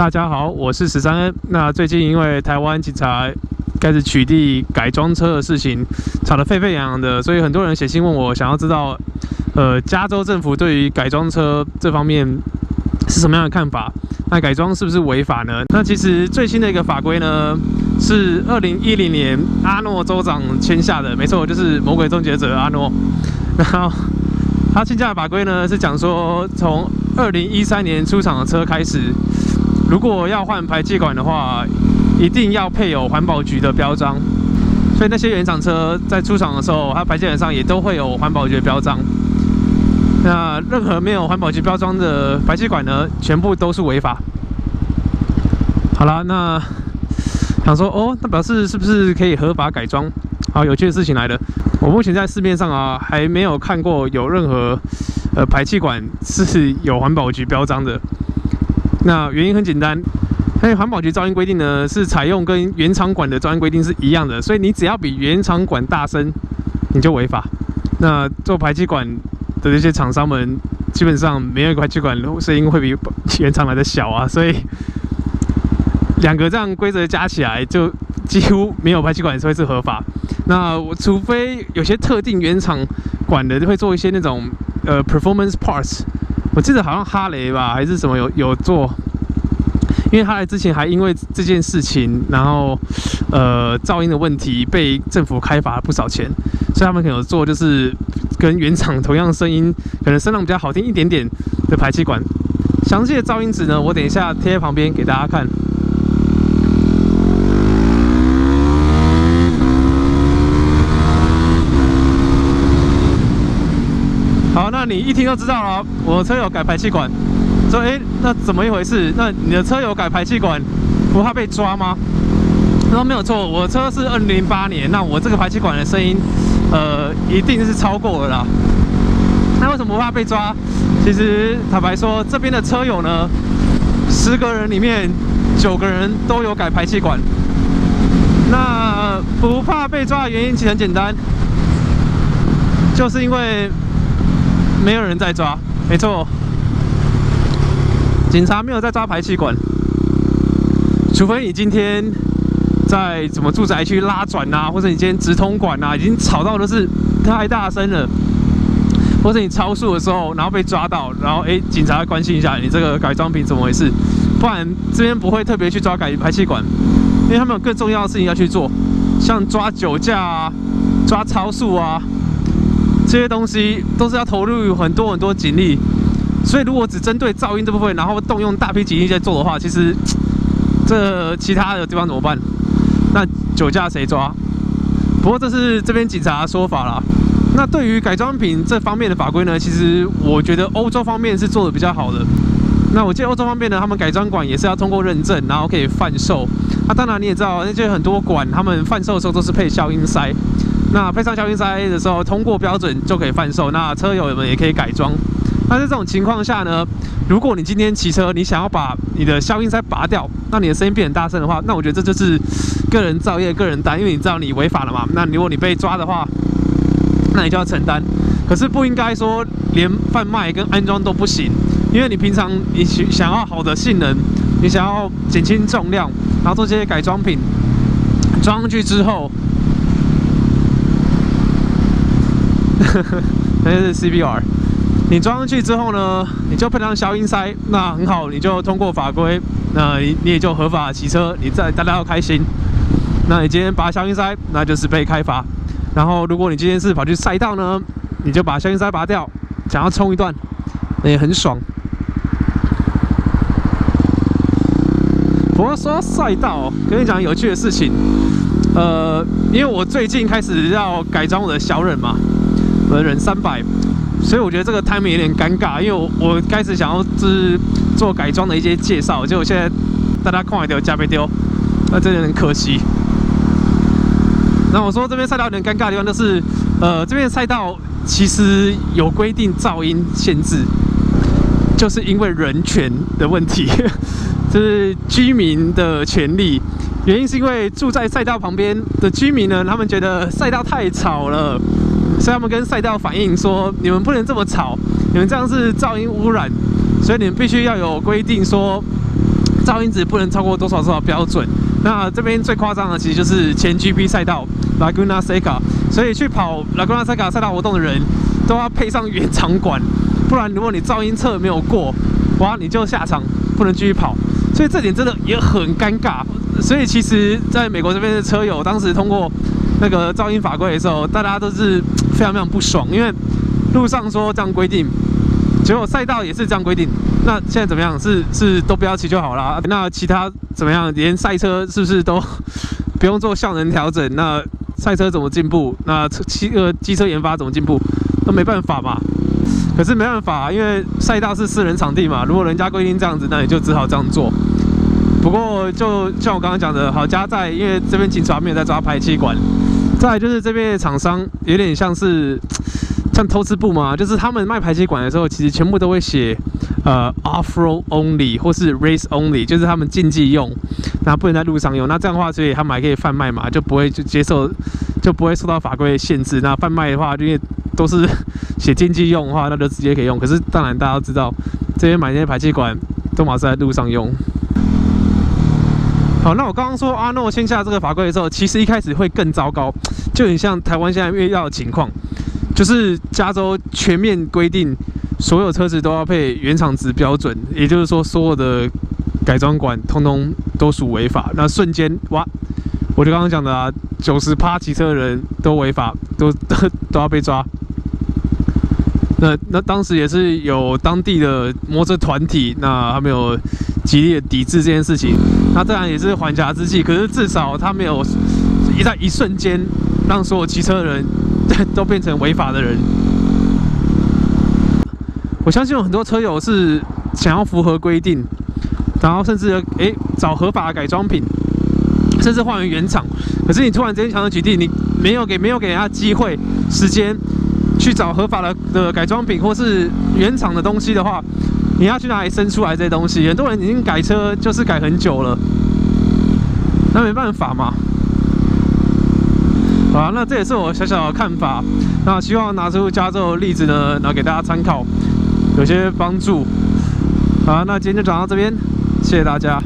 大家好，我是13N。那最近因为台湾警察开始取缔改装车的事情，吵得沸沸扬扬的，所以很多人写信问我，想要知道，加州政府对于改装车这方面是什么样的看法？那改装是不是违法呢？那其实最新的一个法规呢，是2010年阿诺州长签下的，没错，就是魔鬼终结者阿诺。然后他签下的法规呢，是讲说从2013年出厂的车开始，如果要换排气管的话，一定要配有环保局的标章。所以那些原厂车在出厂的时候，它排气管上也都会有环保局的标章。那任何没有环保局标章的排气管呢，全部都是违法。好啦，那想说哦，那表示是不是可以合法改装？好，有趣的事情来了。我目前在市面上啊，还没有看过有任何排气管是有环保局标章的。那原因很简单，因为环保局噪音规定呢是采用跟原厂管的噪音规定是一样的，所以你只要比原厂管大声，你就违法。那做排气管的这些厂商们，基本上没有一个排气管声音会比原厂来的小啊，所以两个这样规则加起来，就几乎没有排气管会是合法。那我除非有些特定原厂管的会做一些那种performance parts， 我记得好像哈雷吧还是什么有做，因为哈雷之前还因为这件事情，然后噪音的问题被政府开罚了不少钱，所以他们可能有做就是跟原厂同样声音，可能声浪比较好听一点点的排气管。详细的噪音值呢，我等一下贴在旁边给大家看。好，那你一听就知道了，我的车有改排气管。说，那怎么一回事？那你的车有改排气管，不怕被抓吗？他说没有错，我的车是2008年，那我这个排气管的声音，一定是超过了啦。那为什么不怕被抓？其实坦白说，这边的车友呢，10个人里面9个人都有改排气管。那不怕被抓的原因其实很简单，就是因为没有人在抓，没错，警察没有在抓排气管，除非你今天在什么住宅区拉转啊，或者你今天直通管啊，已经吵到的是太大声了，或者你超速的时候，然后被抓到，然后警察关心一下你这个改装品怎么回事，不然这边不会特别去抓改排气管，因为他们有更重要的事情要去做，像抓酒驾啊、抓超速啊。这些东西都是要投入很多警力，所以如果只针对噪音这部分，然后动用大批警力在做的话，其实这其他的地方怎么办？那酒驾谁抓？不过这是这边警察的说法啦。那对于改装品这方面的法规呢，其实我觉得欧洲方面是做的比较好的。那我记得欧洲方面呢，他们改装管也是要通过认证，然后可以贩售。那当然你也知道，那些很多管他们贩售的时候都是配消音塞。那配上消音塞的时候，通过标准就可以贩售。那车友们也可以改装。那在这种情况下呢，如果你今天骑车，你想要把你的消音塞拔掉，那你的声音变很大声的话，那我觉得这就是个人造业、个人担，因为你知道你违法了嘛。那如果你被抓的话，那你就要承担。可是不应该说连贩卖跟安装都不行，因为你平常你想要好的性能，你想要减轻重量，然后做这些改装品装上去之后。那是 CBR， 你装上去之后呢，你就配上消音塞，那很好，你就通过法规，那你也就合法骑车，大家要开心。那你今天拔消音塞，那就是被开罚。然后如果你今天是跑去赛道呢，你就把消音塞拔掉，想要冲一段，那也很爽。不过说到赛道，跟你讲有趣的事情，因为我最近开始要改装我的小忍嘛。我的忍300，所以我觉得这个 timing 有点尴尬，因为我开始想要就是做改装的一些介绍，结果现在大家看一丢加被丢，那真的有点可惜。那我说这边赛道有点尴尬的地方就是，这边赛道其实有规定噪音限制，就是因为人权的问题，就是居民的权利。原因是因为住在赛道旁边的居民呢，他们觉得赛道太吵了。所以他们跟赛道反映说，你们不能这么吵，你们这样是噪音污染，所以你们必须要有规定说，噪音值不能超过多少标准。那这边最夸张的其实就是前 GP 赛道 Laguna Seca， 所以去跑 Laguna Seca 赛道活动的人都要配上原厂管，不然如果你噪音测没有过，哇，你就下场不能继续跑。所以这点真的也很尴尬。所以其实在美国这边的车友，当时通过那个噪音法规的时候，大家都是非常不爽，因为路上说这样规定，结果赛道也是这样规定。那现在怎么样？是都不要骑就好啦。那其他怎么样？连赛车是不是都不用做效能调整？那赛车怎么进步？那机车研发怎么进步？都没办法嘛。可是没办法，因为赛道是私人场地嘛。如果人家规定这样子，那你就只好这样做。不过就像我刚刚讲的，好加在因为这边警察没有在抓排气管，再来就是这边的厂商有点像偷吃布嘛，就是他们卖排气管的时候，其实全部都会写off-road only 或是 race only， 就是他们竞技用，那不能在路上用。那这样的话，所以他们还可以贩卖嘛，就不会受到法规的限制。那贩卖的话，因为都是写竞技用的话，那就直接可以用。可是当然大家都知道，这边买那些排气管都马是在路上用。好，那我刚刚说阿诺签下这个法规的时候，其实一开始会更糟糕，就很像台湾现在遇到的情况，就是加州全面规定所有车子都要配原厂值标准，也就是说所有的改装管通通都属违法。那瞬间哇，我就刚刚讲的啊，90%骑车的人都违法，都要被抓。那当时也是有当地的摩托车团体，那他们有极力的抵制这件事情。那当然也是缓颊之计，可是至少他没有在一瞬间让所有骑车的人都变成违法的人。我相信有很多车友是想要符合规定，然后甚至找合法的改装品，甚至换原厂。可是你突然之间强行取缔，你没有给人家机会、时间去找合法的改装品或是原厂的东西的话，你要去哪里生出来这些东西？很多人已经改车就是改很久了，那没办法嘛。好啊，那这也是我小小的看法。那希望拿出加州的例子呢，然后给大家参考，有些帮助。好啊，那今天就讲到这边，谢谢大家。